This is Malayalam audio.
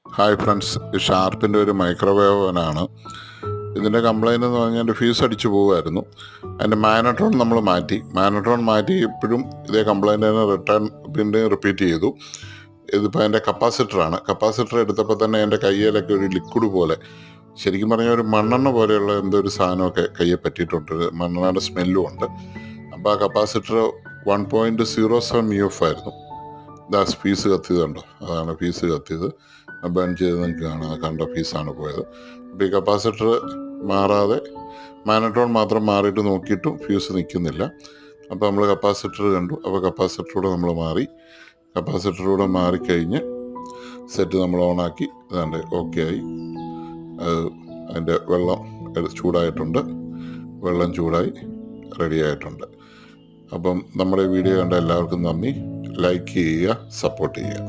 ഹായ് ഫ്രണ്ട്സ്, ഈ ഷാർപ്പിൻ്റെ ഒരു മൈക്രോവേവ് ഓവനാണ്. ഇതിൻ്റെ കംപ്ലൈൻറ്റ് എന്ന് പറഞ്ഞാൽ ഫ്യൂസ് അടിച്ചു പോകുമായിരുന്നു. അതിൻ്റെ മാഗ്നട്രോൺ നമ്മൾ മാറ്റി ഇപ്പോഴും ഇതേ കംപ്ലൈൻറ്റ് തന്നെ പിന്നെ റിപ്പീറ്റ് ചെയ്തു. ഇതിപ്പോൾ അതിൻ്റെ കപ്പാസിറ്റർ എടുത്തപ്പോൾ തന്നെ എൻ്റെ കയ്യിലൊക്കെ ഒരു ലിക്വിഡ് പോലെ, ശരിക്കും പറഞ്ഞാൽ ഒരു മണ്ണെണ്ണ പോലെയുള്ള എന്തോ ഒരു സാധനമൊക്കെ കയ്യെ പറ്റിയിട്ടുണ്ട്. മണ്ണെണ്ണയുടെ സ്മെല്ലും ഉണ്ട്. അപ്പോൾ ആ കപ്പാസിറ്റർ 1.07 UF ആയിരുന്നു. ഇതാ ഫീസ് കത്തിയതുണ്ടോ, അതാണ് ഫീസ് കത്തിയത്. ബേൺ ചെയ്ത് നിങ്ങൾക്ക് കാണാം, കണ്ട ഫീസാണ് പോയത്. അപ്പോൾ ഈ കപ്പാസിറ്റർ മാറാതെ മാഗ്നട്രോൺ മാത്രം മാറിയിട്ട് നോക്കിയിട്ടും ഫ്യൂസ് നിൽക്കുന്നില്ല. അപ്പോൾ നമ്മൾ കപ്പാസിറ്റർ കണ്ടു. അപ്പോൾ കപ്പാസിറ്ററിലൂടെ മാറിക്കഴിഞ്ഞ് സെറ്റ് നമ്മൾ ഓണാക്കി. അതാണ്ട് ഓക്കെ ആയി. അതിൻ്റെ വെള്ളം ചൂടായിട്ടുണ്ട്, വെള്ളം ചൂടായി റെഡി ആയിട്ടുണ്ട്. അപ്പം നമ്മുടെ വീഡിയോ കണ്ട എല്ലാവർക്കും നന്ദി. ലൈക്ക് ചെയ്യുക, സപ്പോർട്ട് ചെയ്യുക.